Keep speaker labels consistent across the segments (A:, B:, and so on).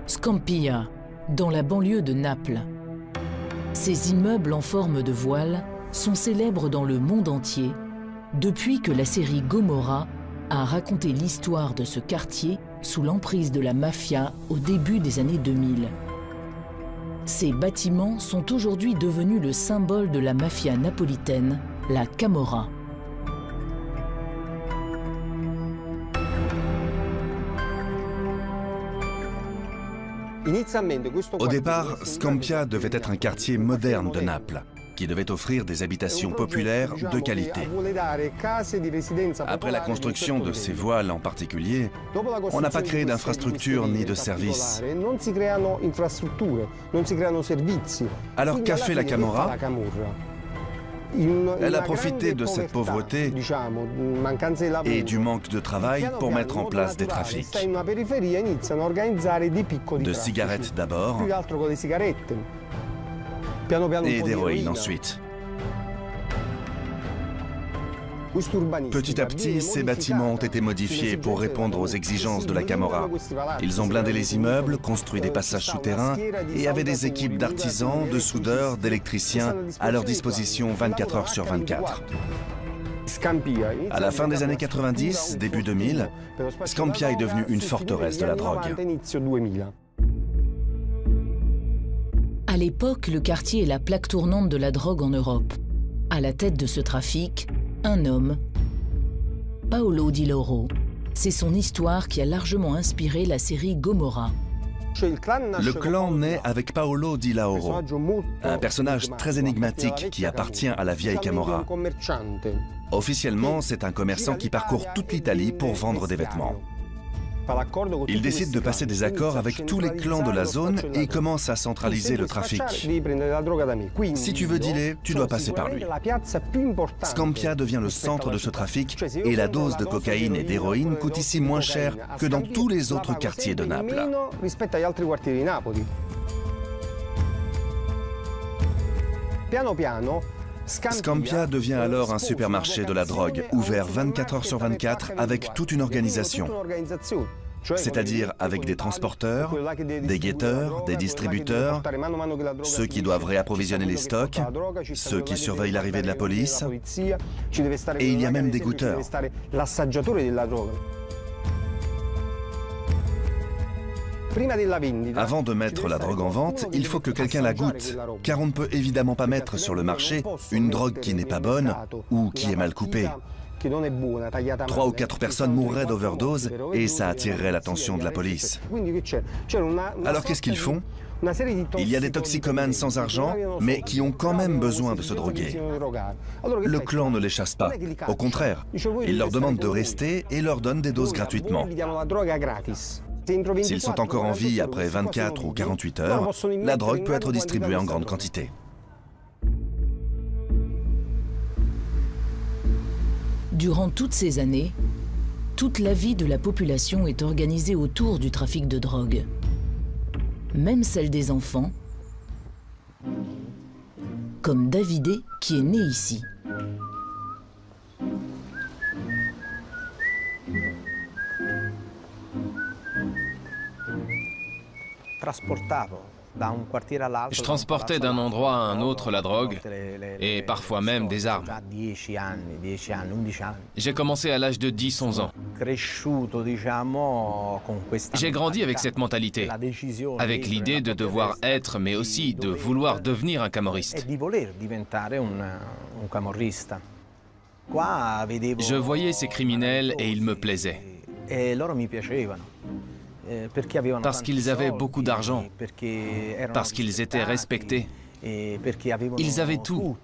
A: Scampia, dans la banlieue de Naples. Ces immeubles en forme de voile sont célèbres dans le monde entier depuis que la série Gomorra a raconté l'histoire de ce quartier sous l'emprise de la mafia au début des années 2000. Ces bâtiments sont aujourd'hui devenus le symbole de la mafia napolitaine, la Camorra.
B: Au départ, Scampia devait être un quartier moderne de Naples, qui devait offrir des habitations populaires de qualité. Après la construction de ces voiles en particulier, on n'a pas créé d'infrastructures ni de services. Alors qu'a fait la Camorra? Elle a profité de cette pauvreté et du manque de travail pour mettre en place des trafics. De cigarettes d'abord et d'héroïne ensuite. Petit à petit, ces bâtiments ont été modifiés pour répondre aux exigences de la Camorra. Ils ont blindé les immeubles, construit des passages souterrains et avaient des équipes d'artisans, de soudeurs, d'électriciens à leur disposition 24 heures sur 24. À la fin des années 90, début 2000, Scampia est devenue une forteresse de la drogue.
A: À l'époque, le quartier est la plaque tournante de la drogue en Europe. À la tête de ce trafic, un homme, Paolo Di Lauro. C'est son histoire qui a largement inspiré la série Gomorra.
B: Le clan naît avec Paolo Di Lauro, un personnage très énigmatique qui appartient à la vieille Camorra. Officiellement, c'est un commerçant qui parcourt toute l'Italie pour vendre des vêtements. Il décide de passer des accords avec tous les clans de la zone et commence à centraliser le trafic. Si tu veux dealer, tu dois passer par lui. Scampia devient le centre de ce trafic et la dose de cocaïne et d'héroïne coûte ici moins cher que dans tous les autres quartiers de Naples. Scampia devient alors un supermarché de la drogue, ouvert 24 heures sur 24 avec toute une organisation. C'est-à-dire avec des transporteurs, des guetteurs, des distributeurs, ceux qui doivent réapprovisionner les stocks, ceux qui surveillent l'arrivée de la police, et il y a même des goûteurs. Avant de mettre la drogue en vente, il faut que quelqu'un la goûte, car on ne peut évidemment pas mettre sur le marché une drogue qui n'est pas bonne ou qui est mal coupée. 3 ou 4 personnes mourraient d'overdose et ça attirerait l'attention de la police. Alors qu'est-ce qu'ils font? Il y a des toxicomanes sans argent, mais qui ont quand même besoin de se droguer. Le clan ne les chasse pas. Au contraire, il leur demande de rester et leur donne des doses gratuitement. S'ils sont encore en vie après 24 ou 48 heures, la drogue peut être distribuée en grande quantité.
A: Durant toutes ces années, toute la vie de la population est organisée autour du trafic de drogue. Même celle des enfants, comme Davide qui est né ici.
C: Je transportais d'un endroit à un autre la drogue et parfois même des armes. J'ai commencé à l'âge de 10-11 ans. J'ai grandi avec cette mentalité, avec l'idée de devoir être, mais aussi de vouloir devenir un camorriste. Je voyais ces criminels et ils me plaisaient. Parce qu'ils avaient beaucoup d'argent, parce qu'ils étaient respectés. Ils avaient tout.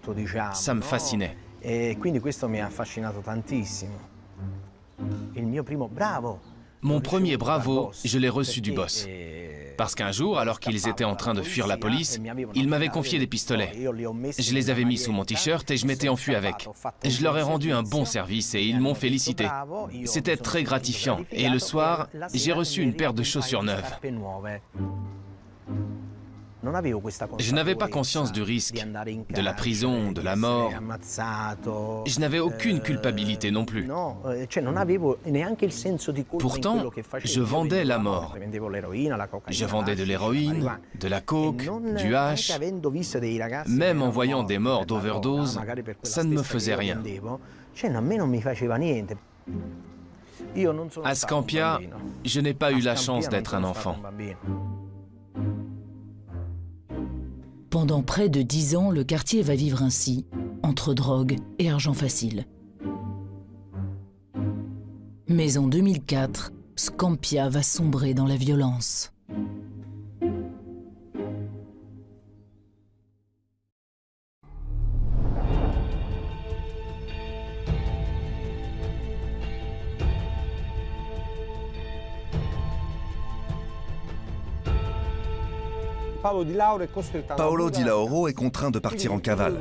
C: Ça me fascinait. Mon premier bravo, je l'ai reçu du boss. Parce qu'un jour, alors qu'ils étaient en train de fuir la police, ils m'avaient confié des pistolets. Je les avais mis sous mon t-shirt et je m'étais enfui avec. Je leur ai rendu un bon service et ils m'ont félicité. C'était très gratifiant. Et le soir, j'ai reçu une paire de chaussures neuves. Je n'avais pas conscience du risque, de la prison, de la mort. Je n'avais aucune culpabilité non plus. Pourtant, je vendais la mort. Je vendais de l'héroïne, de la coke, du hash. Même en voyant des morts d'overdose, ça ne me faisait rien. À Scampia, je n'ai pas eu la chance d'être un enfant.
A: Pendant près de 10 ans, le quartier va vivre ainsi, entre drogue et argent facile. Mais en 2004, Scampia va sombrer dans la violence.
B: Paolo Di Lauro est contraint de partir en cavale.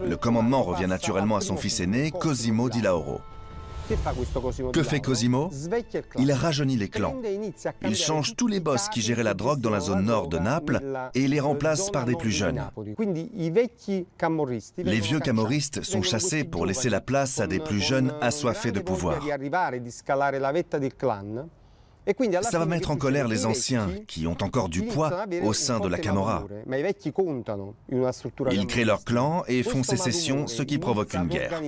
B: Le commandement revient naturellement à son fils aîné, Cosimo Di Lauro. Que fait Cosimo? Il rajeunit les clans. Il change tous les boss qui géraient la drogue dans la zone nord de Naples et les remplace par des plus jeunes. Les vieux camorristes sont chassés pour laisser la place à des plus jeunes assoiffés de pouvoir. Ça va mettre en colère les anciens, qui ont encore du poids au sein de la Camorra. Ils créent leur clan et font sécession, ce qui provoque une guerre.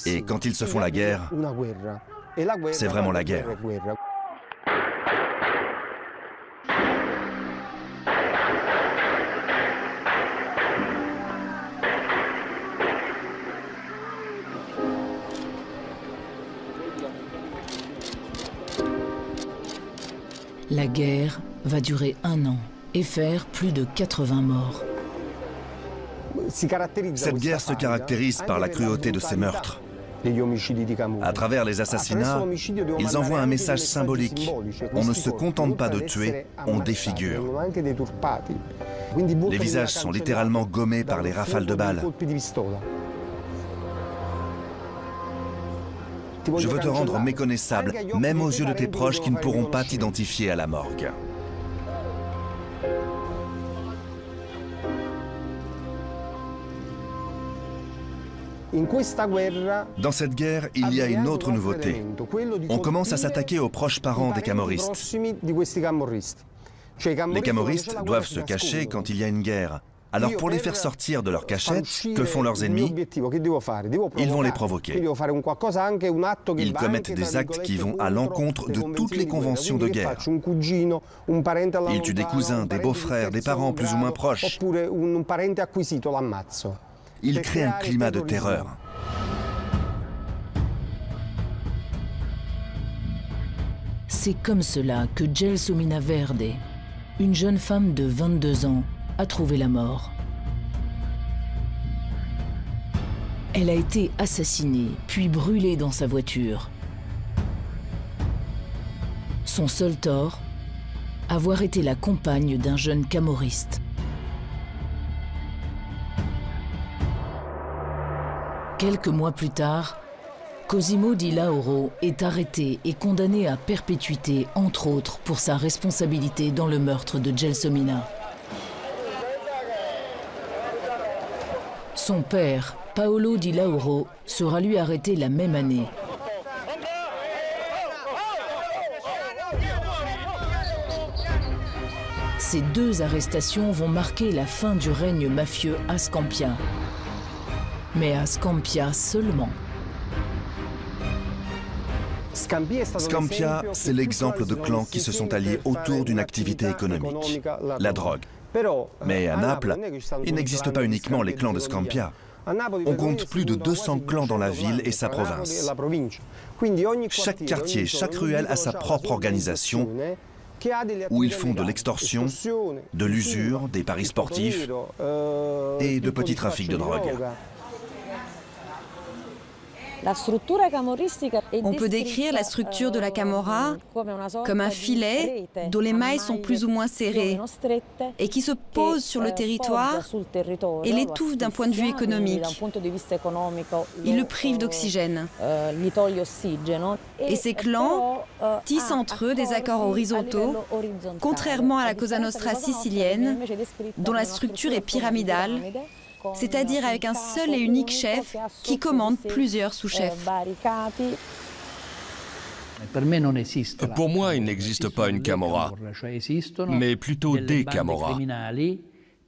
B: Et quand ils se font la guerre, c'est vraiment la guerre.
A: La guerre va durer 1 an et faire plus de 80 morts.
B: Cette guerre se caractérise par la cruauté de ses meurtres. À travers les assassinats, ils envoient un message symbolique. On ne se contente pas de tuer, on défigure. Les visages sont littéralement gommés par les rafales de balles. Je veux te rendre méconnaissable, même aux yeux de tes proches qui ne pourront pas t'identifier à la morgue. Dans cette guerre, il y a une autre nouveauté. On commence à s'attaquer aux proches parents des camorristes. Les camorristes doivent se cacher quand il y a une guerre. Alors pour les faire sortir de leur cachette, que font leurs ennemis? Ils vont les provoquer. Ils commettent des actes qui vont à l'encontre de toutes les conventions de guerre. Ils tuent des cousins, des beaux-frères, des parents plus ou moins proches. Ils créent un climat de terreur.
A: C'est comme cela que Gelsomina Verde, une jeune femme de 22 ans, a trouvé la mort. Elle a été assassinée, puis brûlée dans sa voiture. Son seul tort, avoir été la compagne d'un jeune camorriste. Quelques mois plus tard, Cosimo Di Lauro est arrêté et condamné à perpétuité, entre autres pour sa responsabilité dans le meurtre de Gelsomina. Son père, Paolo Di Lauro, sera lui arrêté la même année. Ces 2 arrestations vont marquer la fin du règne mafieux à Scampia. Mais à Scampia seulement.
B: Scampia, c'est l'exemple de clans qui se sont alliés autour d'une activité économique, la drogue. Mais à Naples, il n'existe pas uniquement les clans de Scampia. On compte plus de 200 clans dans la ville et sa province. Chaque quartier, chaque ruelle a sa propre organisation où ils font de l'extorsion, de l'usure, des paris sportifs et de petits trafics de drogue.
D: On peut décrire la structure de la camorra comme un filet dont les mailles sont plus ou moins serrées et qui se pose sur le territoire et l'étouffe d'un point de vue économique. Il le prive d'oxygène. Et ces clans tissent entre eux des accords horizontaux, contrairement à la Cosa Nostra sicilienne, dont la structure est pyramidale, c'est-à-dire avec un seul et unique chef qui commande plusieurs sous-chefs.
E: Pour moi, il n'existe pas une camorra, mais plutôt des camorras,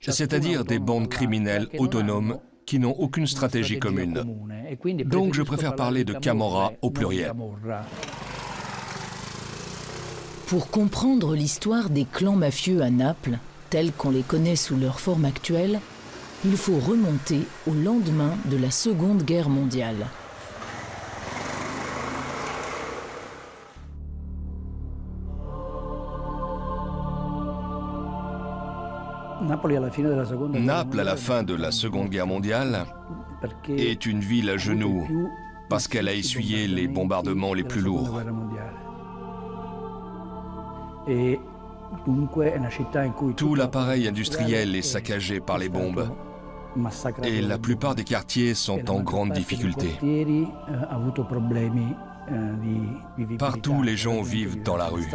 E: c'est-à-dire des bandes criminelles autonomes qui n'ont aucune stratégie commune. Donc je préfère parler de camorra au pluriel.
A: Pour comprendre l'histoire des clans mafieux à Naples, tels qu'on les connaît sous leur forme actuelle, il faut remonter au lendemain de la Seconde Guerre mondiale.
E: Naples, à la fin de la Seconde Guerre mondiale, est une ville à genoux parce qu'elle a essuyé les bombardements les plus lourds. Tout l'appareil industriel est saccagé par les bombes et la plupart des quartiers sont en grande difficulté. Partout, les gens vivent dans la rue.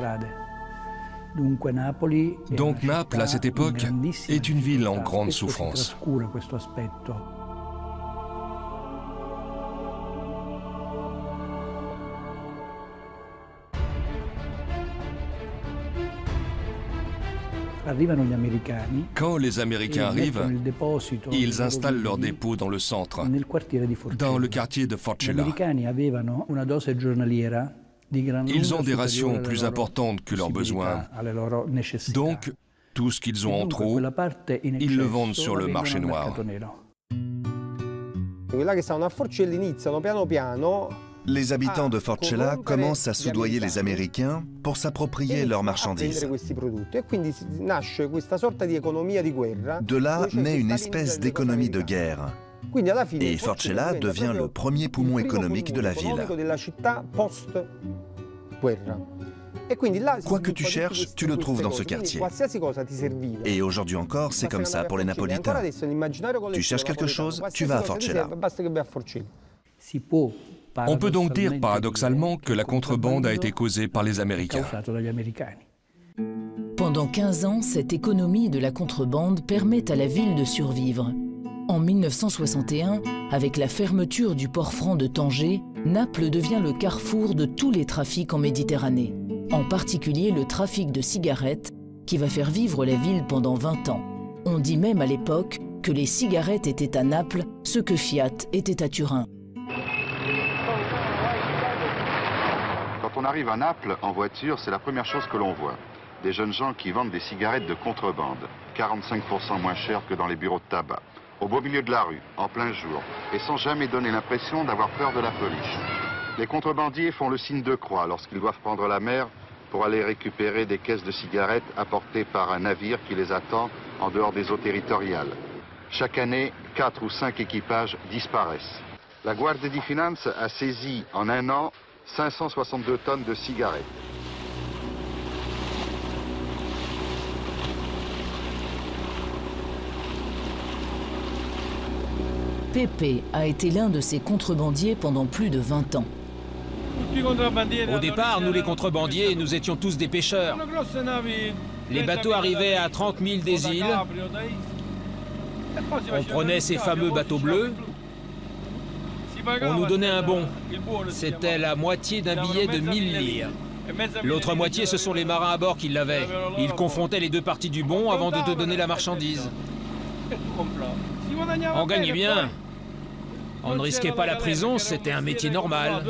E: Donc Naples, à cette époque, est une ville en grande souffrance. Quand les Américains arrivent, ils installent leur dépôt dans le centre, dans le quartier de Forcella. Ils ont des rations plus importantes que leurs besoins. Donc, tout ce qu'ils ont en trop, ils le vendent sur le marché noir.
B: Les habitants de Forcella commencent à soudoyer les Américains pour s'approprier leurs marchandises. De là naît une espèce d'économie de guerre. Et Forcella devient le premier poumon économique de la ville. Quoi que tu cherches, tu le trouves dans ce quartier. Et aujourd'hui encore, c'est comme ça pour les Napolitains. Tu cherches quelque chose, tu vas à Forcella.
E: On peut donc dire paradoxalement que la contrebande a été causée par les Américains.
A: Pendant 15 ans, cette économie de la contrebande permet à la ville de survivre. En 1961, avec la fermeture du port franc de Tanger, Naples devient le carrefour de tous les trafics en Méditerranée, en particulier le trafic de cigarettes qui va faire vivre la ville pendant 20 ans. On dit même à l'époque que les cigarettes étaient à Naples ce que Fiat était à Turin.
F: Quand on arrive à Naples en voiture, c'est la première chose que l'on voit. Des jeunes gens qui vendent des cigarettes de contrebande, 45% moins chères que dans les bureaux de tabac, au beau milieu de la rue, en plein jour, et sans jamais donner l'impression d'avoir peur de la police. Les contrebandiers font le signe de croix lorsqu'ils doivent prendre la mer pour aller récupérer des caisses de cigarettes apportées par un navire qui les attend en dehors des eaux territoriales. Chaque année, 4 ou 5 équipages disparaissent. La Guardia di Finanza a saisi en un an 562 tonnes de cigarettes.
A: Pepe a été l'un de ces contrebandiers pendant plus de 20 ans.
G: Au départ, nous les contrebandiers, nous étions tous des pêcheurs. Les bateaux arrivaient à 30 000 des îles. On prenait ces fameux bateaux bleus. On nous donnait un bon. C'était la moitié d'un billet de 1000 lire. L'autre moitié, ce sont les marins à bord qui l'avaient. Ils confrontaient les deux parties du bon avant de te donner la marchandise. On gagnait bien. On ne risquait pas la prison, c'était un métier normal.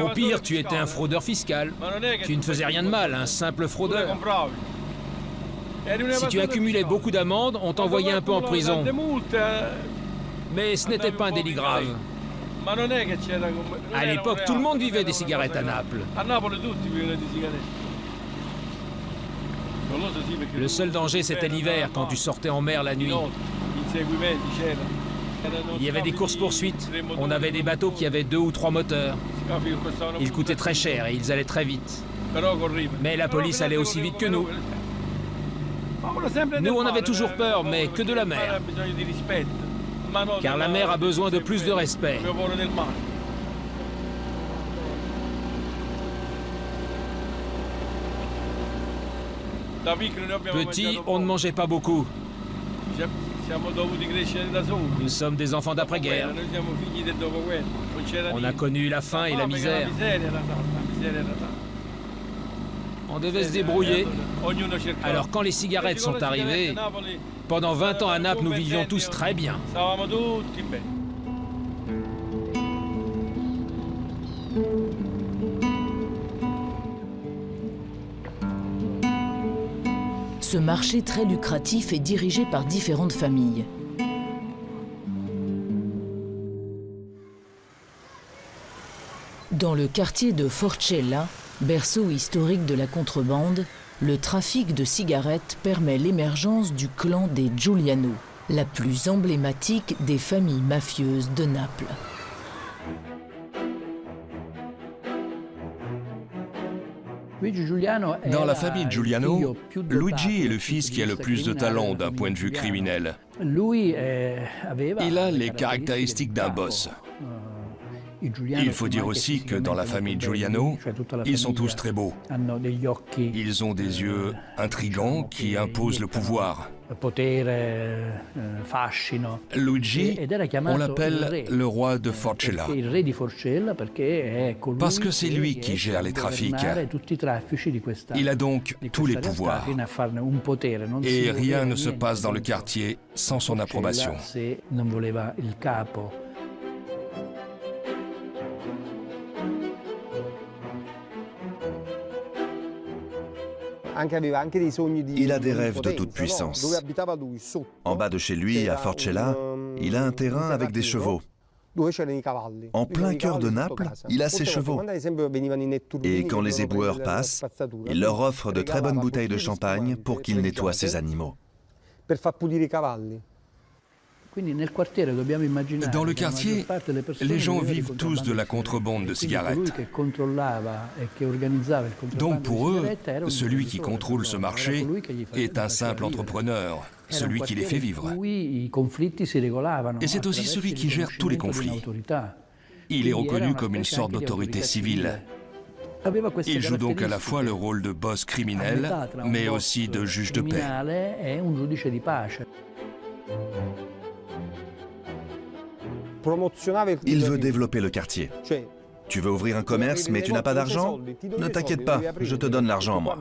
G: Au pire, tu étais un fraudeur fiscal. Tu ne faisais rien de mal, un simple fraudeur. Si tu accumulais beaucoup d'amendes, on t'envoyait un peu en prison. Mais ce n'était pas un délit grave. À l'époque, tout le monde vivait des cigarettes à Naples. Le seul danger, c'était l'hiver, quand tu sortais en mer la nuit. Il y avait des courses-poursuites. On avait des bateaux qui avaient 2 ou 3 moteurs. Ils coûtaient très cher et ils allaient très vite. Mais la police allait aussi vite que nous. Nous, on avait toujours peur, mais que de la mer. Car la mer a besoin de plus de respect. Petit, on ne mangeait pas beaucoup. Nous sommes des enfants d'après-guerre. On a connu la faim et la misère. On devait se débrouiller. Alors quand les cigarettes sont arrivées, pendant 20 ans à Naples, nous vivions tous très bien.
A: Ce marché très lucratif est dirigé par différentes familles. Dans le quartier de Forcella, berceau historique de la contrebande, le trafic de cigarettes permet l'émergence du clan des Giuliano, la plus emblématique des familles mafieuses de Naples.
E: Dans la famille Giuliano, Luigi est le fils qui a le plus de talent d'un point de vue criminel. Il a les caractéristiques d'un boss. Il faut dire aussi que dans la famille Giuliano, ils sont tous très beaux. Ils ont des yeux intrigants qui imposent le pouvoir. Luigi, on l'appelle le roi de Forcella, parce que c'est lui qui gère les trafics. Il a donc tous les pouvoirs. Et rien ne se passe dans le quartier sans son approbation.
B: Il a des rêves de toute puissance. En bas de chez lui, à Forcella, il a un terrain avec des chevaux. En plein cœur de Naples, il a ses chevaux. Et quand les éboueurs passent, il leur offre de très bonnes bouteilles de champagne pour qu'ils nettoient ses animaux.
E: Dans le quartier, les gens vivent tous de la contrebande de cigarettes. Donc pour eux, celui qui contrôle ce marché est un simple entrepreneur, celui qui les fait vivre. Et c'est aussi celui qui gère tous les conflits. Il est reconnu comme une sorte d'autorité civile. Il joue donc à la fois le rôle de boss criminel, mais aussi de juge de paix.
B: Il veut développer le quartier. Tu veux ouvrir un commerce, mais tu n'as pas d'argent? Ne t'inquiète pas, je te donne l'argent, moi.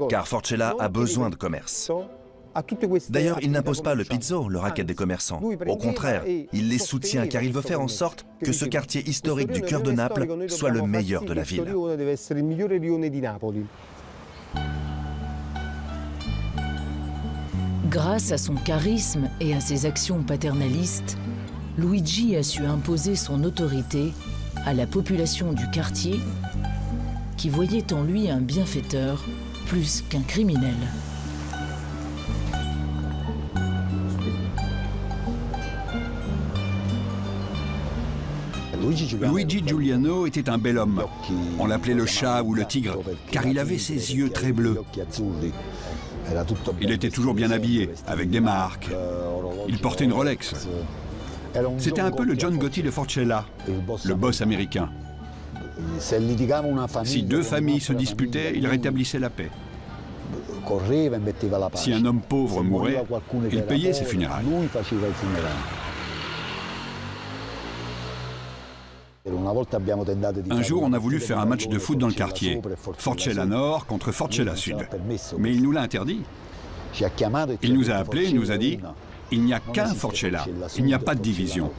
B: Car Forcella a besoin de commerce. D'ailleurs, il n'impose pas le pizzo, le racket des commerçants. Au contraire, il les soutient car il veut faire en sorte que ce quartier historique du cœur de Naples soit le meilleur de la ville.
A: Grâce à son charisme et à ses actions paternalistes, Luigi a su imposer son autorité à la population du quartier qui voyait en lui un bienfaiteur plus qu'un criminel.
H: Luigi Giuliano était un bel homme. On l'appelait le chat ou le tigre, car il avait ses yeux très bleus. Il était toujours bien habillé, avec des marques. Il portait une Rolex. C'était un peu le John Gotti de Forcella, le boss américain. Si deux familles se disputaient, il rétablissait la paix. Si un homme pauvre mourait, il payait ses funérailles. Un jour, on a voulu faire un match de foot dans le quartier. Forcella Nord contre Forcella Sud. Mais il nous l'a interdit. Il nous a appelés, il nous a dit « Il n'y a qu'un Forcella, il n'y a pas de division.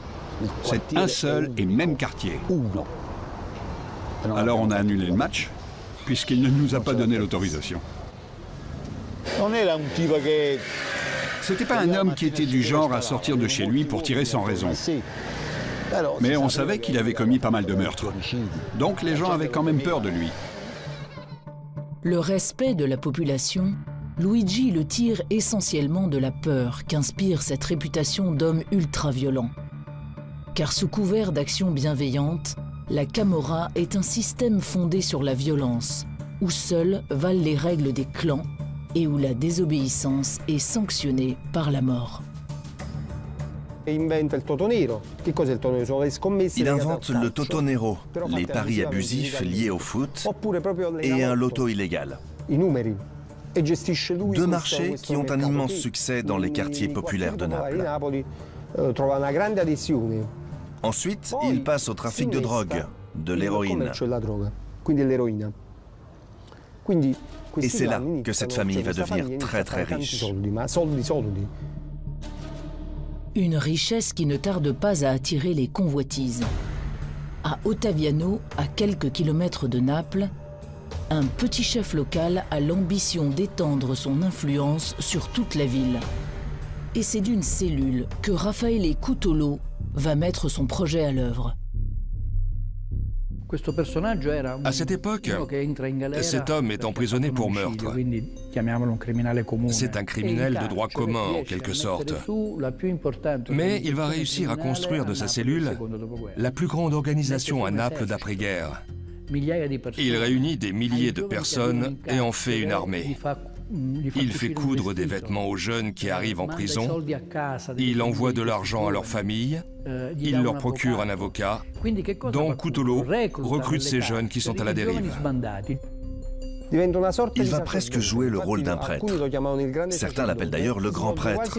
H: C'est un seul et même quartier. » Alors on a annulé le match, puisqu'il ne nous a pas donné l'autorisation. C'était pas un homme qui était du genre à sortir de chez lui pour tirer sans raison. Mais on savait qu'il avait commis pas mal de meurtres. Donc les gens avaient quand même peur de lui.
A: Le respect de la population, Luigi le tire essentiellement de la peur qu'inspire cette réputation d'homme ultra-violent. Car sous couvert d'actions bienveillantes, la Camorra est un système fondé sur la violence, où seules valent les règles des clans et où la désobéissance est sanctionnée par la mort.
B: Il invente le Toto Nero, les paris abusifs liés au foot, et un loto illégal. Deux marchés qui ont un immense succès dans les quartiers populaires de Naples. Ensuite, il passe au trafic de drogue, de l'héroïne. Et c'est là que cette famille va devenir très très riche.
A: Une richesse qui ne tarde pas à attirer les convoitises. À Ottaviano, à quelques kilomètres de Naples, un petit chef local a l'ambition d'étendre son influence sur toute la ville. Et c'est d'une cellule que Raffaele Cutolo va mettre son projet à l'œuvre.
E: À cette époque, cet homme est emprisonné pour meurtre. C'est un criminel de droit commun, en quelque sorte. Mais il va réussir à construire de sa cellule la plus grande organisation à Naples d'après-guerre. Il réunit des milliers de personnes et en fait une armée. Il fait coudre des vêtements aux jeunes qui arrivent en prison, il envoie de l'argent à leur famille, il leur procure un avocat, donc Cutolo recrute ces jeunes qui sont à la dérive.
B: Il va presque jouer le rôle d'un prêtre. Certains l'appellent d'ailleurs le grand prêtre.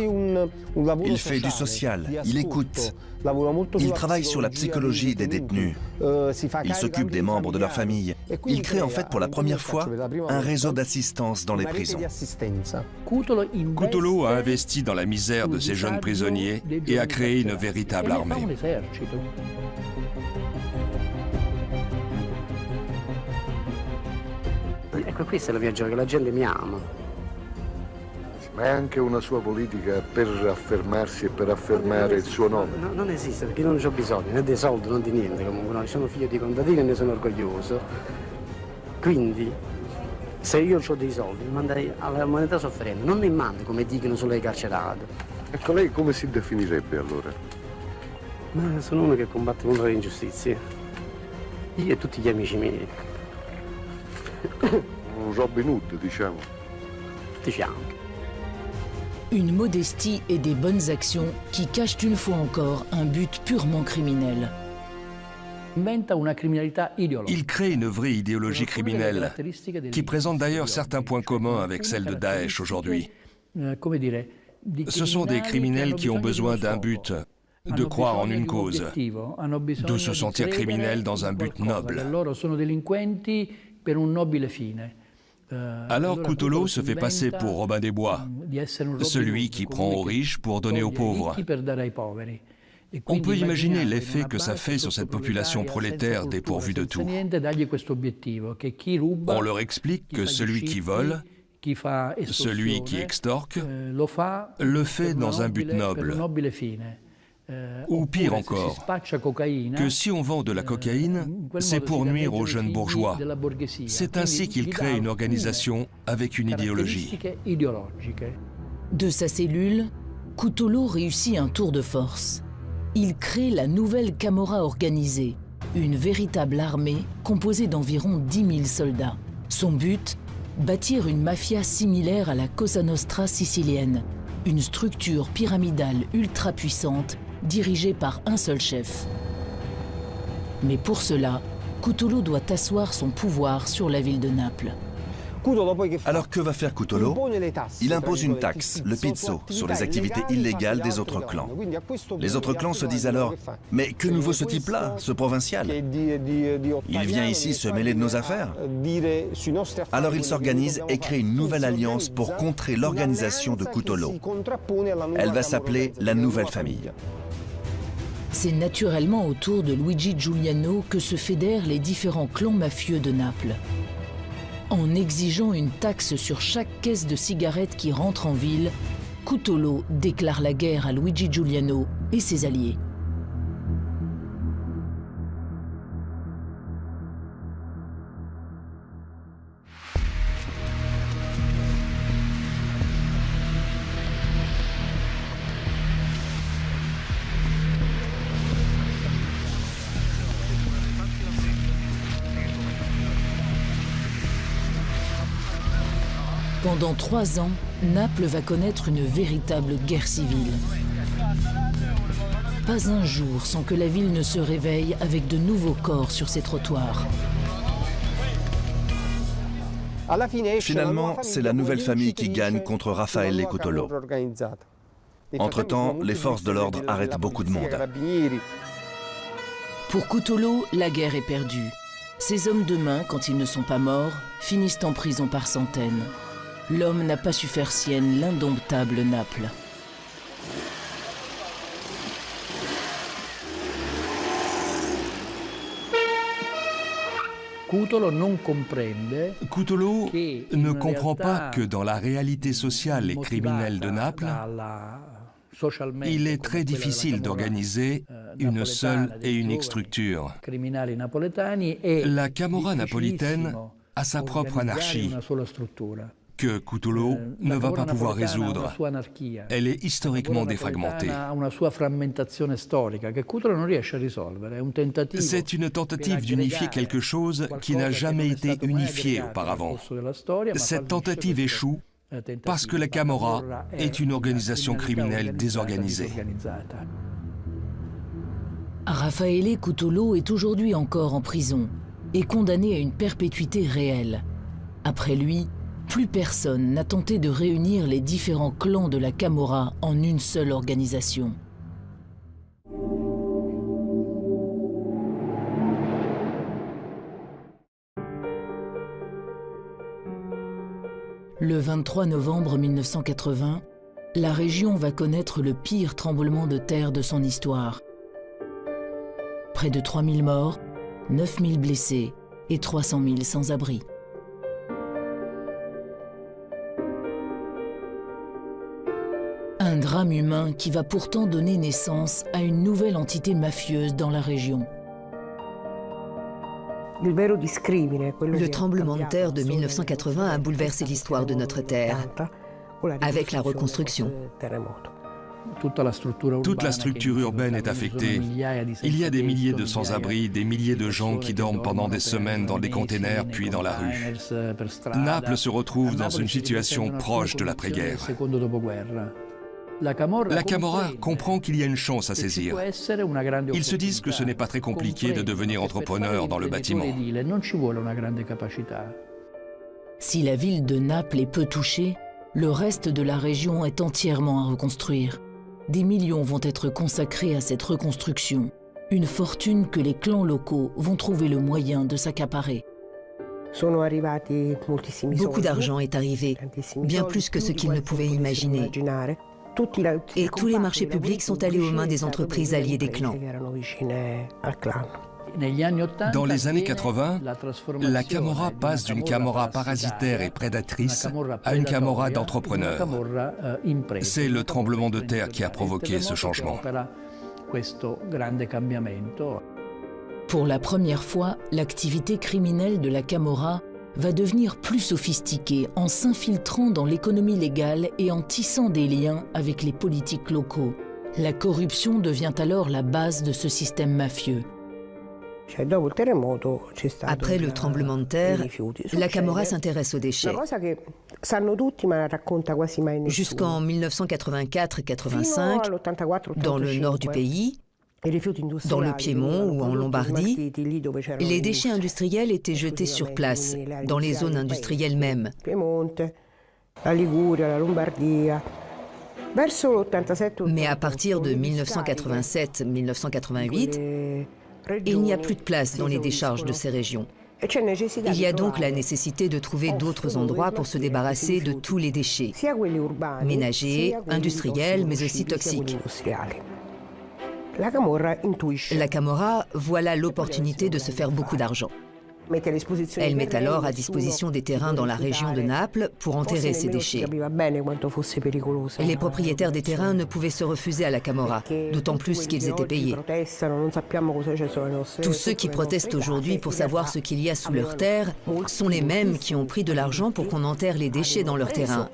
B: Il fait du social, il écoute, il travaille sur la psychologie des détenus, il s'occupe des membres de leur famille. Il crée en fait pour la première fois un réseau d'assistance dans les prisons.
E: Cutolo a investi dans la misère de ces jeunes prisonniers et a créé une véritable armée.
I: Ecco, questo è il viaggio che la gente mi ama.
J: Ma è anche una sua politica per affermarsi e per affermare il suo nome?
I: No, non esiste, perché non ho bisogno né dei soldi, né di niente comunque. No, sono figlio di contadini e ne sono orgoglioso. Quindi, se io ho dei soldi, mi manderei alla moneta sofferente. Non mi mando come dicono sulle carcerate.
J: Ecco, lei come si definirebbe allora?
I: Ma sono uno che combatte contro le ingiustizie. Io e tutti gli amici miei.
J: Robin Hood, diciamo.
I: Diciamo.
A: Une modestie et des bonnes actions qui cachent une fois encore un but purement criminel.
E: Il crée une vraie idéologie criminelle qui présente d'ailleurs certains points communs avec celle de Daesh aujourd'hui. Ce sont des criminels qui ont besoin d'un but, de croire en une cause, de se sentir criminels dans un but noble. Alors Cutolo se fait passer pour Robin des Bois, celui qui prend aux riches pour donner aux pauvres. On peut imaginer l'effet que ça fait sur cette population prolétaire dépourvue de tout. On leur explique que celui qui vole, celui qui extorque, le fait dans un but noble. Ou pire encore, que si on vend de la cocaïne, c'est pour nuire aux jeunes bourgeois. C'est ainsi qu'il crée une organisation avec une idéologie.
A: De sa cellule, Cutolo réussit un tour de force. Il crée la nouvelle Camorra organisée, une véritable armée composée d'environ 10 000 soldats. Son but, bâtir une mafia similaire à la Cosa Nostra sicilienne, une structure pyramidale ultra puissante dirigé par un seul chef. Mais pour cela, Cutolo doit asseoir son pouvoir sur la ville de Naples.
B: Alors que va faire Cutolo? Il impose une taxe, le pizzo, sur les activités illégales des autres clans. Les autres clans se disent alors « Mais que nous vaut ce type-là, ce provincial? Il vient ici se mêler de nos affaires ?» Alors il s'organise et crée une nouvelle alliance pour contrer l'organisation de Cutolo. Elle va s'appeler la Nouvelle Famille.
A: C'est naturellement autour de Luigi Giuliano que se fédèrent les différents clans mafieux de Naples. En exigeant une taxe sur chaque caisse de cigarettes qui rentre en ville, Cutolo déclare la guerre à Luigi Giuliano et ses alliés. Pendant 3 ans, Naples va connaître une véritable guerre civile. Pas un jour sans que la ville ne se réveille avec de nouveaux corps sur ses trottoirs.
B: Finalement, c'est la nouvelle famille qui gagne contre Raffaele Cutolo. Entre-temps, les forces de l'ordre arrêtent beaucoup de monde.
A: Pour Cutolo, la guerre est perdue. Ces hommes de main, quand ils ne sont pas morts, finissent en prison par centaines. L'homme n'a pas su faire sienne l'indomptable Naples.
E: Cutolo ne comprend pas que dans la réalité sociale et criminelle de Naples, il est très difficile d'organiser une seule et unique structure. La Camorra napolitaine a sa propre anarchie que Cutolo ne va pas pouvoir résoudre. Elle est historiquement défragmentée. C'est une tentative d'unifier quelque chose qui n'a jamais été unifié auparavant. Cette tentative échoue parce que la Camorra est une organisation criminelle désorganisée.
A: Raffaele Cutolo est aujourd'hui encore en prison et condamné à une perpétuité réelle. Après lui, plus personne n'a tenté de réunir les différents clans de la Camorra en une seule organisation. Le 23 novembre 1980, la région va connaître le pire tremblement de terre de son histoire. Près de 3000 morts, 9000 blessés et 300 000 sans-abri. Un drame humain qui va pourtant donner naissance à une nouvelle entité mafieuse dans la région.
K: Le tremblement de terre de 1980 a bouleversé l'histoire de notre terre, avec la reconstruction.
E: Toute la structure urbaine est affectée. Il y a des milliers de sans-abri, des milliers de gens qui dorment pendant des semaines dans des containers puis dans la rue. Naples se retrouve dans une situation proche de l'après-guerre. La Camorra comprend qu'il y a une chance à saisir. Ils se disent que ce n'est pas très compliqué de devenir entrepreneur dans le bâtiment.
A: Si la ville de Naples est peu touchée, le reste de la région est entièrement à reconstruire. Des millions vont être consacrés à cette reconstruction, une fortune que les clans locaux vont trouver le moyen de s'accaparer.
K: Beaucoup d'argent est arrivé, bien plus que ce qu'ils ne pouvaient imaginer. Et tous les marchés publics sont allés aux mains des entreprises alliées des clans.
E: Dans les années 80, la Camorra passe d'une Camorra parasitaire et prédatrice à une Camorra d'entrepreneurs. C'est le tremblement de terre qui a provoqué ce changement.
A: Pour la première fois, l'activité criminelle de la Camorra va devenir plus sophistiquée en s'infiltrant dans l'économie légale et en tissant des liens avec les politiques locaux. La corruption devient alors la base de ce système mafieux.
K: Après le tremblement de terre, la Camorra s'intéresse aux déchets. Jusqu'en 1984-85, dans le nord du pays, dans le Piémont ou en Lombardie, les déchets industriels étaient jetés sur place, dans les zones industrielles mêmes. Mais à partir de 1987-1988, il n'y a plus de place dans les décharges de ces régions. Il y a donc la nécessité de trouver d'autres endroits pour se débarrasser de tous les déchets, ménagers, industriels, mais aussi toxiques. La Camorra voit là l'opportunité de se faire beaucoup d'argent. Elle met alors à disposition des terrains dans la région de Naples pour enterrer ces déchets. Les propriétaires des terrains ne pouvaient se refuser à la Camorra, d'autant plus qu'ils étaient payés. Tous ceux qui protestent aujourd'hui pour savoir ce qu'il y a sous leurs terres sont les mêmes qui ont pris de l'argent pour qu'on enterre les déchets dans leurs terrains.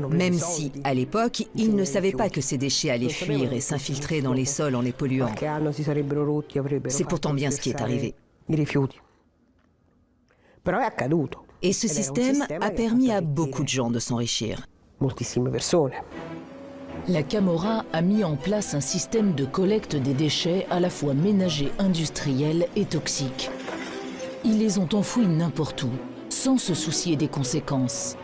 K: Même si, à l'époque, ils ne savaient pas que ces déchets allaient fuir et s'infiltrer dans les sols en les polluant. C'est pourtant bien ce qui est arrivé. Et ce système a permis à beaucoup de gens de s'enrichir.
A: La Camorra a mis en place un système de collecte des déchets à la fois ménagers, industriels et toxiques. Ils les ont enfouis n'importe où, sans se soucier des conséquences.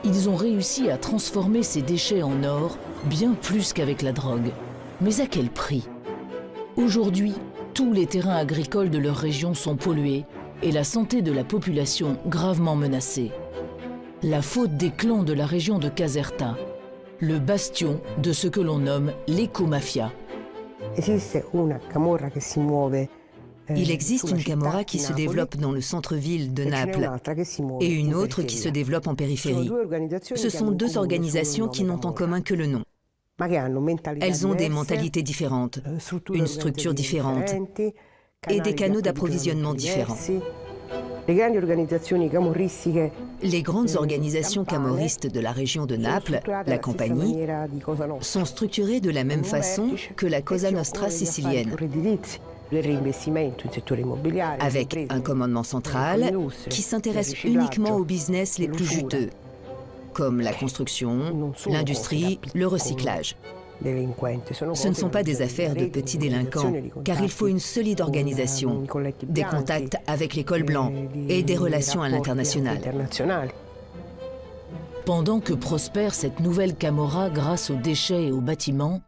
A: Ils ont réussi à transformer ces déchets en or, bien plus qu'avec la drogue. Mais à quel prix? Aujourd'hui, tous les terrains agricoles de leur région sont pollués et la santé de la population gravement menacée. La faute des clans de la région de Caserta, le bastion de ce que l'on nomme l'éco-mafia.
K: Il existe une Camorra qui se développe dans le centre-ville de Naples et une autre qui se développe en périphérie. Ce sont deux organisations qui n'ont en commun que le nom. Elles ont des mentalités différentes, une structure différente et des canaux d'approvisionnement différents. Les grandes organisations camorristes de la région de Naples, la Compagnie, sont structurées de la même façon que la Cosa Nostra sicilienne, avec un commandement central qui s'intéresse uniquement aux business les plus juteux, comme la construction, l'industrie, le recyclage. Ce ne sont pas des affaires de petits délinquants, car il faut une solide organisation, des contacts avec les cols blancs et des relations à l'international.
A: Pendant que prospère cette nouvelle Camorra grâce aux déchets et aux bâtiments,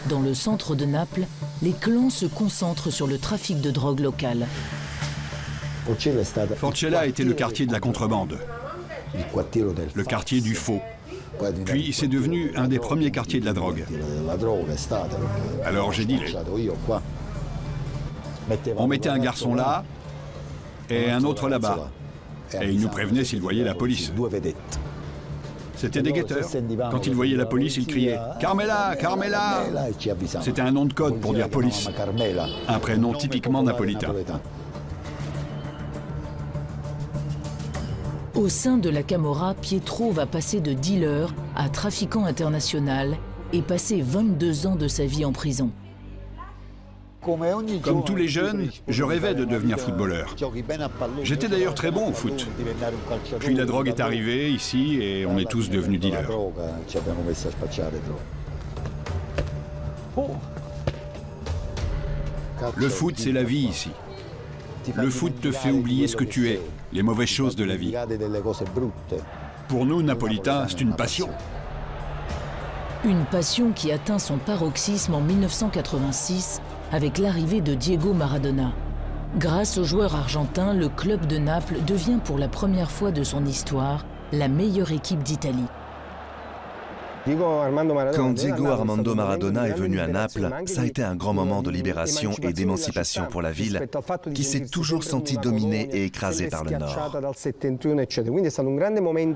A: dans le centre de Naples, les clans se concentrent sur le trafic de drogue locale.
H: Forcella était le quartier de la contrebande, le quartier du faux. Puis c'est devenu un des premiers quartiers de la drogue. Alors j'ai dit, on mettait un garçon là et un autre là-bas. Et ils nous prévenaient s'ils voyaient la police. C'était des guetteurs. Quand ils voyaient la police, ils criaient « Carmela, Carmela !» C'était un nom de code pour dire police. Un prénom typiquement napolitain.
A: Au sein de la Camorra, Pietro va passer de dealer à trafiquant international et passer 22 ans de sa vie en prison.
H: Comme tous les jeunes, je rêvais de devenir footballeur. J'étais d'ailleurs très bon au foot. Puis la drogue est arrivée ici et on est tous devenus dealers. Le foot, c'est la vie ici. Le foot te fait oublier ce que tu es, les mauvaises choses de la vie. Pour nous, Napolitains, c'est une passion.
A: Une passion qui atteint son paroxysme en 1986 avec l'arrivée de Diego Maradona. Grâce au joueur argentin, le club de Naples devient pour la première fois de son histoire la meilleure équipe d'Italie.
B: Quand Diego Armando Maradona est venu à Naples, ça a été un grand moment de libération et d'émancipation pour la ville, qui s'est toujours sentie dominée et écrasée par le Nord.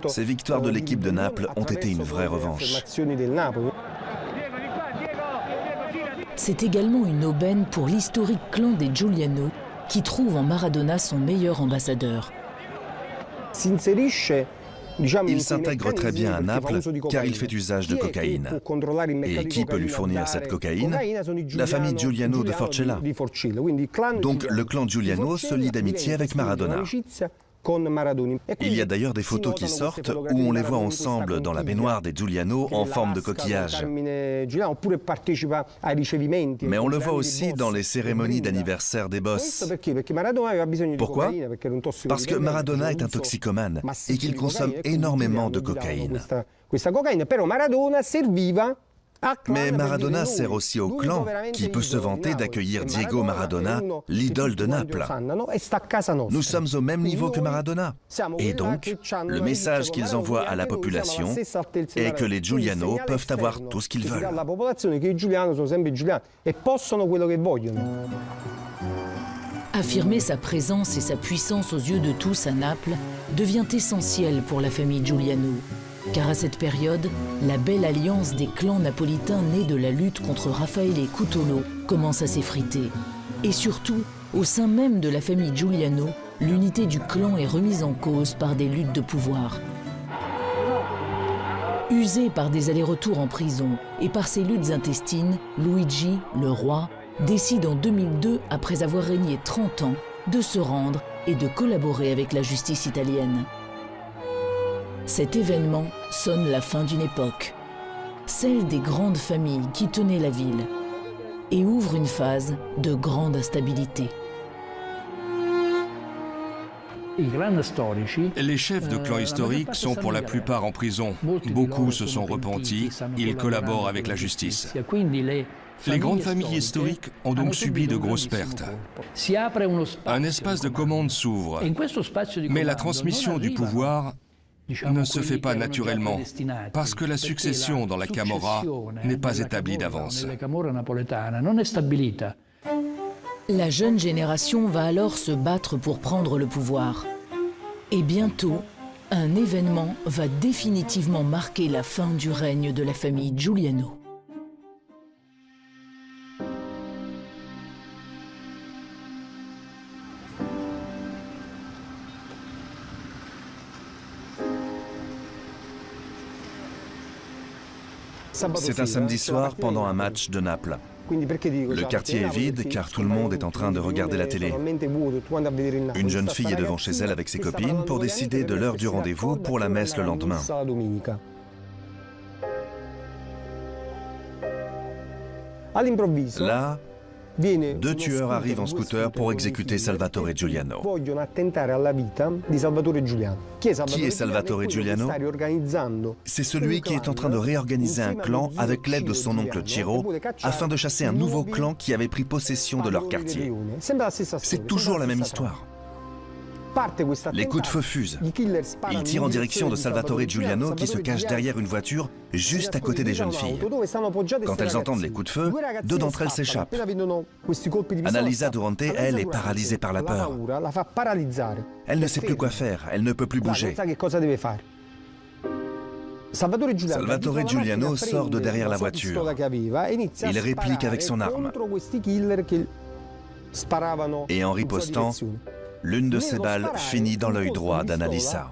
B: Ces victoires de l'équipe de Naples ont été une vraie revanche.
A: C'est également une aubaine pour l'historique clan des Giuliano, qui trouve en Maradona son meilleur ambassadeur.
B: Il s'intègre très bien à Naples car il fait usage de cocaïne. Et qui peut lui fournir cette cocaïne? La famille Giuliano de Forcella. Donc le clan Giuliano se lie d'amitié avec Maradona. Il y a d'ailleurs des photos qui sortent où on les voit ensemble dans la baignoire des Giuliano en forme de coquillage. Mais on le voit aussi dans les cérémonies d'anniversaire des boss. Pourquoi? Parce que Maradona est un toxicomane et qu'il consomme énormément de cocaïne. Mais Maradona sert aussi au clan, qui peut se vanter d'accueillir Diego Maradona, l'idole de Naples. Nous sommes au même niveau que Maradona. Et donc, le message qu'ils envoient à la population est que les Giuliano peuvent avoir tout ce qu'ils veulent.
A: Affirmer sa présence et sa puissance aux yeux de tous à Naples devient essentiel pour la famille Giuliano. Car à cette période, la belle alliance des clans napolitains nés de la lutte contre Raffaele Cutolo commence à s'effriter. Et surtout, au sein même de la famille Giuliano, l'unité du clan est remise en cause par des luttes de pouvoir. Usé par des allers-retours en prison et par ses luttes intestines, Luigi, le roi, décide en 2002, après avoir régné 30 ans, de se rendre et de collaborer avec la justice italienne. Cet événement sonne la fin d'une époque, celle des grandes familles qui tenaient la ville, et ouvre une phase de grande instabilité.
E: Les chefs de clans historiques sont pour la plupart en prison. Beaucoup se sont repentis, ils collaborent avec la justice. Les grandes familles historiques ont donc subi de grosses pertes. Un espace de commande s'ouvre, mais la transmission du pouvoir ne se fait pas naturellement, parce que la succession dans la Camorra n'est pas établie d'avance.
A: La jeune génération va alors se battre pour prendre le pouvoir. Et bientôt, un événement va définitivement marquer la fin du règne de la famille Giuliano.
B: C'est un samedi soir pendant un match de Naples. Le quartier est vide car tout le monde est en train de regarder la télé. Une jeune fille est devant chez elle avec ses copines pour décider de l'heure du rendez-vous pour la messe le lendemain. Là, 2 tueurs arrivent en scooter pour exécuter Salvatore Giuliano. Qui est Salvatore Giuliano? C'est celui qui est en train de réorganiser un clan avec l'aide de son oncle Ciro afin de chasser un nouveau clan qui avait pris possession de leur quartier. C'est toujours la même histoire. Les coups de feu fusent. Ils tirent en direction de Salvatore Giuliano qui se cache derrière une voiture juste à côté des jeunes filles. Quand elles entendent les coups de feu, 2 d'entre elles s'échappent. Annalisa Durante, elle, est paralysée par la peur. Elle ne sait plus quoi faire, elle ne peut plus bouger. Salvatore Giuliano sort de derrière la voiture. Il réplique avec son arme. Et en ripostant, l'une de ses balles finit dans l'œil droit d'Annalisa.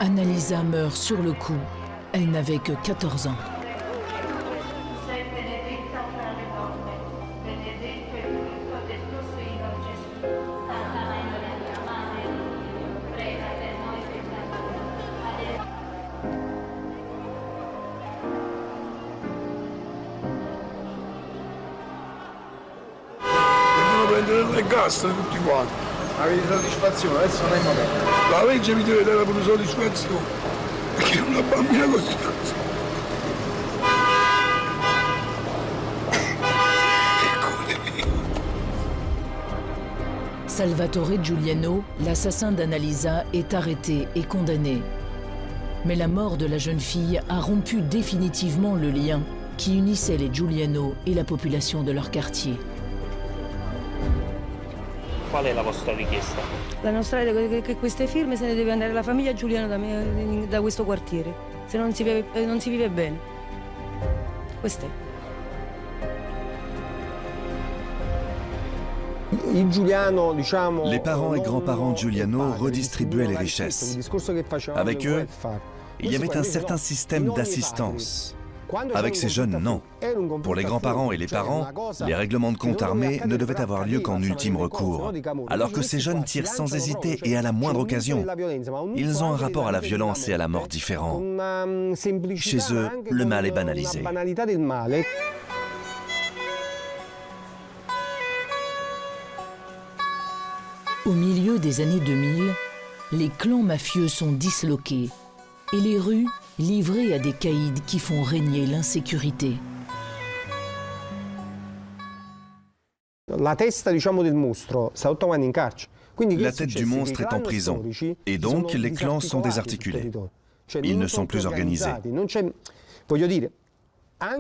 A: Annalisa meurt sur le coup. Elle n'avait que 14 ans.
L: Le gas tutti quanti. Avete soddisfazione, adesso non è il momento. La legge mi deve dare pure soddisfazione. Perché una bambina così.
A: Salvatore Giuliano, l'assassin d'Annalisa, est arrêté et condamné. Mais la mort de la jeune fille a rompu définitivement le lien qui unissait les Giuliano et la population de leur quartier.
M: Qual è la vostra richiesta?
N: La nostra è che queste firme se ne deve andare la famiglia Giuliano da questo quartiere, se non si vive bene. Questo è.
B: Les parents et grands-parents Giuliano redistribuaient les richesses. Avec eux, il y avait un certain système d'assistance. Avec ces jeunes, non. Pour les grands-parents et les parents, les règlements de compte armés ne devaient avoir lieu qu'en ultime recours. Alors que ces jeunes tirent sans hésiter et à la moindre occasion. Ils ont un rapport à la violence et à la mort différent. Chez eux, le mal est banalisé.
A: Au milieu des années 2000, les clans mafieux sont disloqués et les rues livrées à des caïds qui font régner l'insécurité.
B: La tête du monstre est en prison, et donc les clans sont désarticulés. Ils ne sont plus organisés.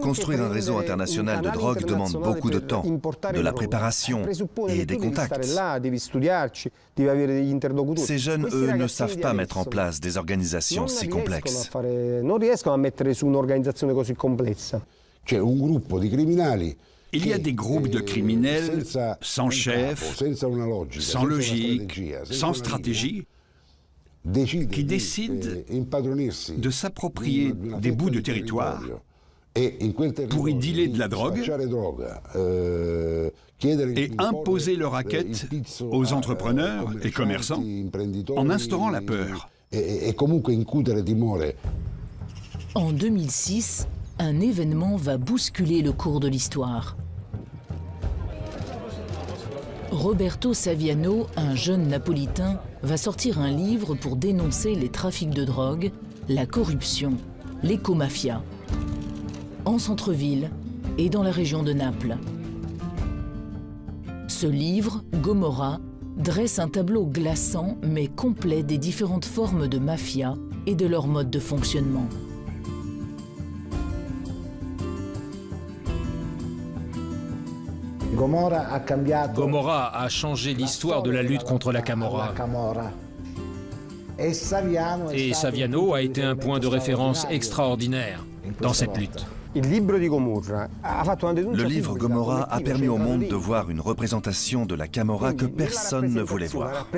B: Construire un réseau international de drogue demande beaucoup de temps, de la préparation et des contacts. Ces jeunes, eux, ne savent pas mettre en place des organisations si complexes.
H: Il y a des groupes de criminels sans chef, sans logique, sans stratégie. qui décide de s'approprier des bouts de territoire pour y dealer de la drogue et imposer leur racket aux entrepreneurs et commerçants en instaurant la peur.
A: En 2006, un événement va bousculer le cours de l'histoire. Roberto Saviano, un jeune napolitain, va sortir un livre pour dénoncer les trafics de drogue, la corruption, l'écomafia, en centre-ville et dans la région de Naples. Ce livre, Gomorra, dresse un tableau glaçant mais complet des différentes formes de mafia et de leur mode de fonctionnement.
G: Gomorra a changé l'histoire de la lutte contre la Camorra. Et Saviano a été un point de référence extraordinaire dans cette lutte.
B: Le livre Gomorra a permis au monde de voir une représentation de la Camorra que personne ne voulait voir.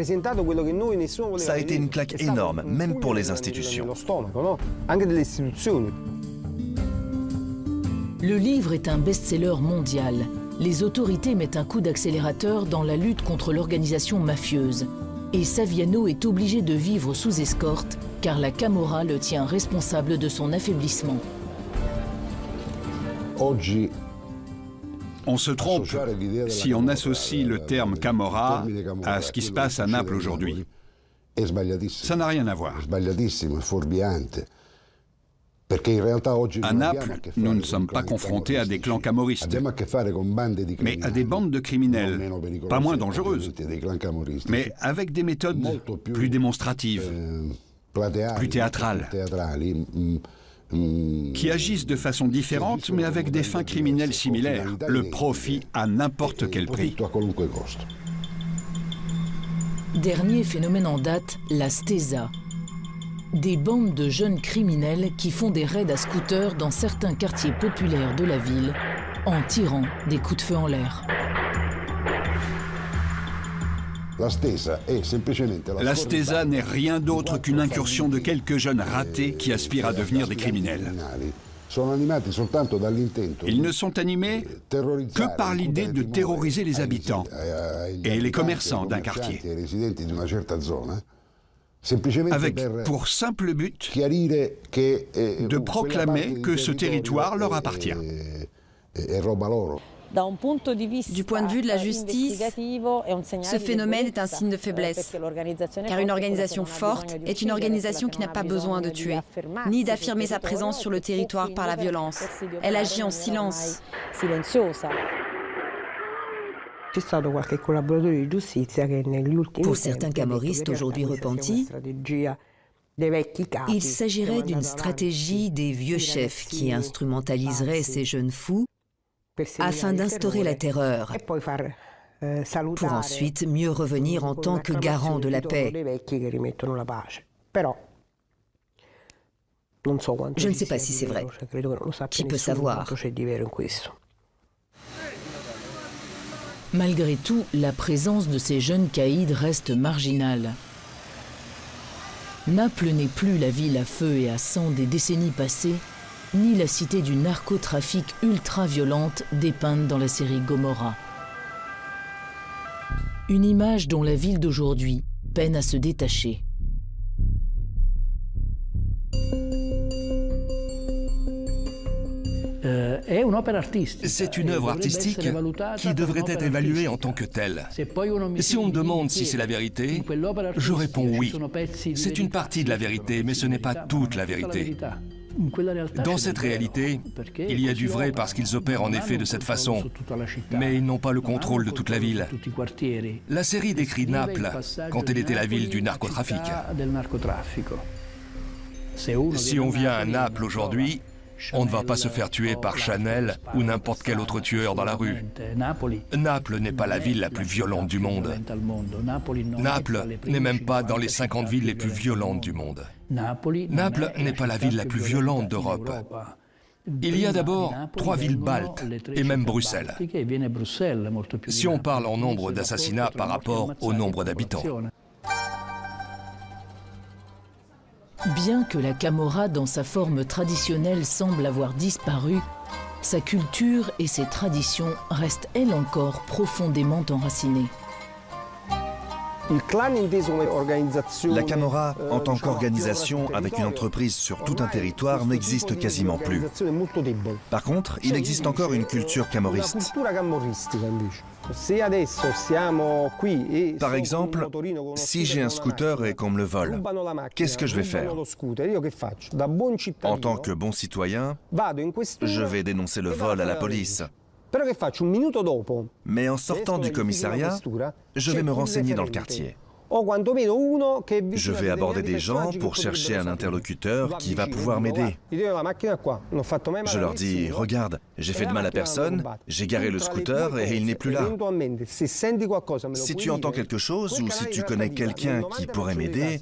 B: Ça a été une claque énorme, même pour les institutions.
A: Le livre est un best-seller mondial. Les autorités mettent un coup d'accélérateur dans la lutte contre l'organisation mafieuse. Et Saviano est obligé de vivre sous escorte, car la Camorra le tient responsable de son affaiblissement.
H: On se trompe si on associe le terme Camorra à ce qui se passe à Naples aujourd'hui. Ça n'a rien à voir. À Naples, nous ne sommes pas confrontés à des clans camorristes, mais à des bandes de criminels, pas moins dangereuses, mais avec des méthodes plus démonstratives, plus théâtrales, qui agissent de façon différente, mais avec des fins criminelles similaires, le profit à n'importe quel prix.
A: Dernier phénomène en date, la stesa. Des bandes de jeunes criminels qui font des raids à scooter dans certains quartiers populaires de la ville en tirant des coups de feu en l'air.
H: La stesa n'est rien d'autre qu'une incursion de quelques jeunes ratés qui aspirent à devenir des criminels. Ils ne sont animés que par l'idée de terroriser les habitants et les commerçants d'un quartier, avec pour simple but de proclamer que ce territoire leur appartient.
D: Du point de vue de la justice, ce phénomène est un signe de faiblesse, car une organisation forte est une organisation qui n'a pas besoin de tuer, ni d'affirmer sa présence sur le territoire par la violence. Elle agit en silence.
K: Pour certains camorristes aujourd'hui repentis, il s'agirait d'une stratégie des vieux chefs qui instrumentaliseraient ces jeunes fous afin d'instaurer la terreur, pour ensuite mieux revenir en tant que garant de la paix. Je ne sais pas si c'est vrai. Qui peut savoir?
A: Malgré tout, la présence de ces jeunes caïds reste marginale. Naples n'est plus la ville à feu et à sang des décennies passées, ni la cité du narcotrafic ultra-violente dépeinte dans la série Gomorra. Une image dont la ville d'aujourd'hui peine à se détacher.
E: C'est une œuvre artistique qui devrait être évaluée en tant que telle. Si on me demande si c'est la vérité, je réponds oui. C'est une partie de la vérité, mais ce n'est pas toute la vérité. Dans cette réalité, il y a du vrai parce qu'ils opèrent en effet de cette façon, mais ils n'ont pas le contrôle de toute la ville. La série décrit Naples quand elle était la ville du narcotrafic. Si on vient à Naples aujourd'hui, on ne va pas se faire tuer par Chanel ou n'importe quel autre tueur dans la rue. Naples n'est pas la ville la plus violente du monde. Naples n'est même pas dans les 50 villes les plus violentes du monde. Naples n'est pas la ville la plus violente d'Europe. Il y a d'abord 3 villes baltes et même Bruxelles. Si on parle en nombre d'assassinats par rapport au nombre d'habitants.
A: Bien que la Camorra dans sa forme traditionnelle semble avoir disparu, sa culture et ses traditions restent elles encore profondément enracinées.
B: La Camorra, en tant qu'organisation avec une entreprise sur tout un territoire, n'existe quasiment plus. Par contre, il existe encore une culture camorriste. Par exemple, si j'ai un scooter et qu'on me le vole, qu'est-ce que je vais faire? En tant que bon citoyen, je vais dénoncer le vol à la police. Mais en sortant du commissariat, je vais me renseigner dans le quartier. Je vais aborder des gens pour chercher un interlocuteur qui va pouvoir m'aider. Je leur dis, regarde, j'ai fait de mal à personne, j'ai garé le scooter et il n'est plus là. Si tu entends quelque chose ou si tu connais quelqu'un qui pourrait m'aider,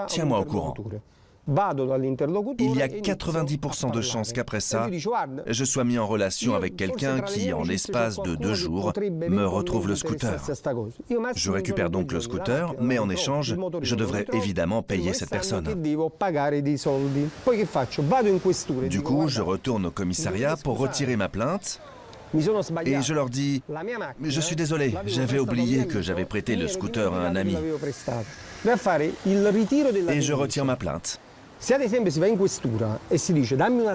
B: tiens-moi au courant. Il y a 90% de chances qu'après ça, je sois mis en relation avec quelqu'un qui, en l'espace de 2 jours, me retrouve le scooter. Je récupère donc le scooter, mais en échange, je devrais évidemment payer cette personne. Du coup, je retourne au commissariat pour retirer ma plainte. Et je leur dis, je suis désolé, j'avais oublié que j'avais prêté le scooter à un ami. Et je retire ma plainte.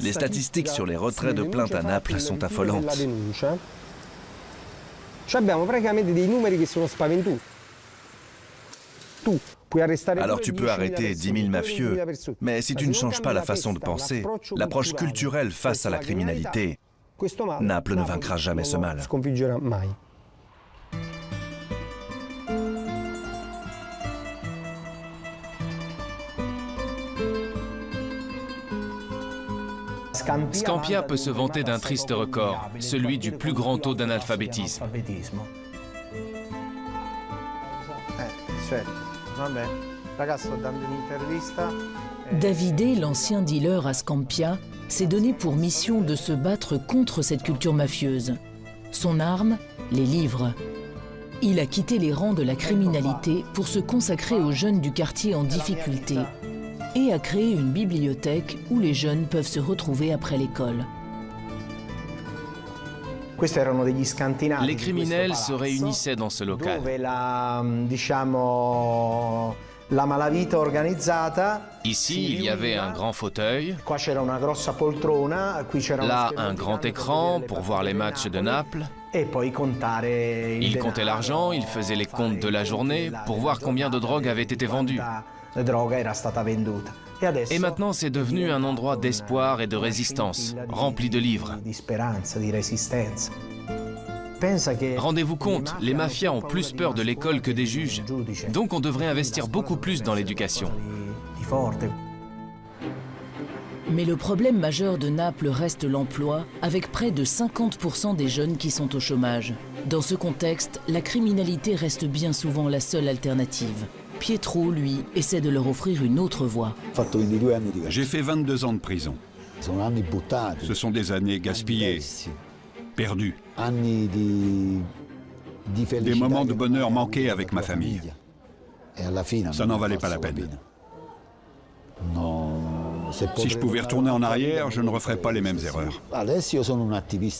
B: Les statistiques sur les retraits de plaintes à Naples sont affolantes. Alors tu peux arrêter 10 000 mafieux, mais si tu ne changes pas la façon de penser, l'approche culturelle face à la criminalité, Naples ne vaincra jamais ce mal.
C: Scampia peut se vanter d'un triste record, celui du plus grand taux d'analphabétisme.
A: Davide, l'ancien dealer à Scampia, s'est donné pour mission de se battre contre cette culture mafieuse. Son arme, les livres. Il a quitté les rangs de la criminalité pour se consacrer aux jeunes du quartier en difficulté et a créé une bibliothèque où les jeunes peuvent se retrouver après l'école.
C: Les criminels se réunissaient dans ce local. Ici, il y avait un grand fauteuil, là, un grand écran pour voir les matchs de Naples. Ils comptaient l'argent, ils faisaient les comptes de la journée pour voir combien de drogue avait été vendue. Et maintenant, c'est devenu un endroit d'espoir et de résistance, rempli de livres. Rendez-vous compte, les mafias ont plus peur de l'école que des juges. Donc on devrait investir beaucoup plus dans l'éducation.
A: Mais le problème majeur de Naples reste l'emploi, avec près de 50% des jeunes qui sont au chômage. Dans ce contexte, la criminalité reste bien souvent la seule alternative. Pietro, lui, essaie de leur offrir une autre voie.
H: J'ai fait 22 ans de prison. Ce sont des années gaspillées, perdues. Des moments de bonheur manqués avec ma famille. Ça n'en valait pas la peine. Si je pouvais retourner en arrière, je ne referais pas les mêmes erreurs.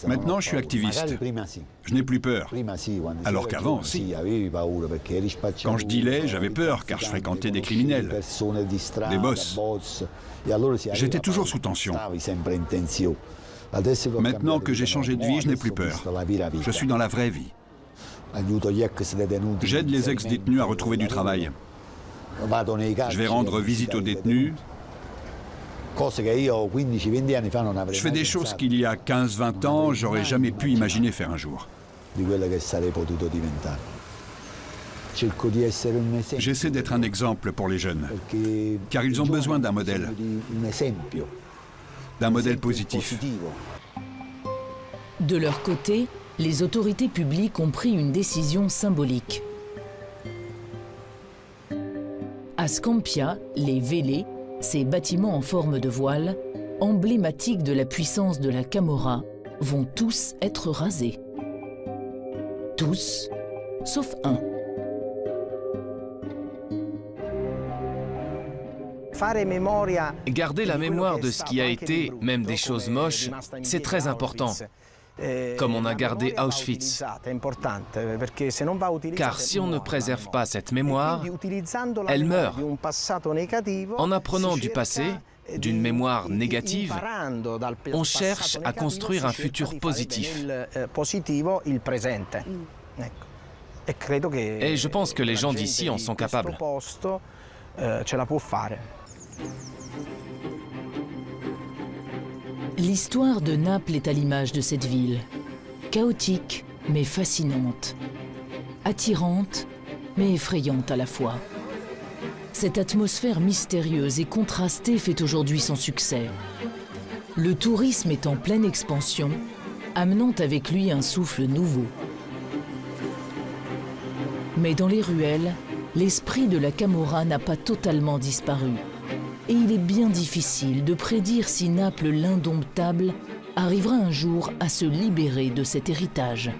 H: Maintenant, je suis activiste. Je n'ai plus peur. Alors qu'avant, si. Quand je dealais, j'avais peur, car je fréquentais des criminels, des boss. J'étais toujours sous tension. Maintenant que j'ai changé de vie, je n'ai plus peur. Je suis dans la vraie vie. J'aide les ex-détenus à retrouver du travail. Je vais rendre visite aux détenus. Je fais des choses qu'il y a 15-20 ans, j'aurais jamais pu imaginer faire un jour. J'essaie d'être un exemple pour les jeunes, car ils ont besoin d'un modèle positif.
A: De leur côté, les autorités publiques ont pris une décision symbolique. À Scampia, les vélés, ces bâtiments en forme de voile, emblématiques de la puissance de la Camorra, vont tous être rasés. Tous, sauf un.
C: Garder la mémoire de ce qui a été, même des choses moches, c'est très important. Comme on a gardé Auschwitz. Car si on ne préserve pas cette mémoire, elle meurt. En apprenant du passé, d'une mémoire négative, on cherche à construire un futur positif. Et je pense que les gens d'ici en sont capables.
A: L'histoire de Naples est à l'image de cette ville. Chaotique, mais fascinante. Attirante, mais effrayante à la fois. Cette atmosphère mystérieuse et contrastée fait aujourd'hui son succès. Le tourisme est en pleine expansion, amenant avec lui un souffle nouveau. Mais dans les ruelles, l'esprit de la Camorra n'a pas totalement disparu. Et il est bien difficile de prédire si Naples l'indomptable arrivera un jour à se libérer de cet héritage.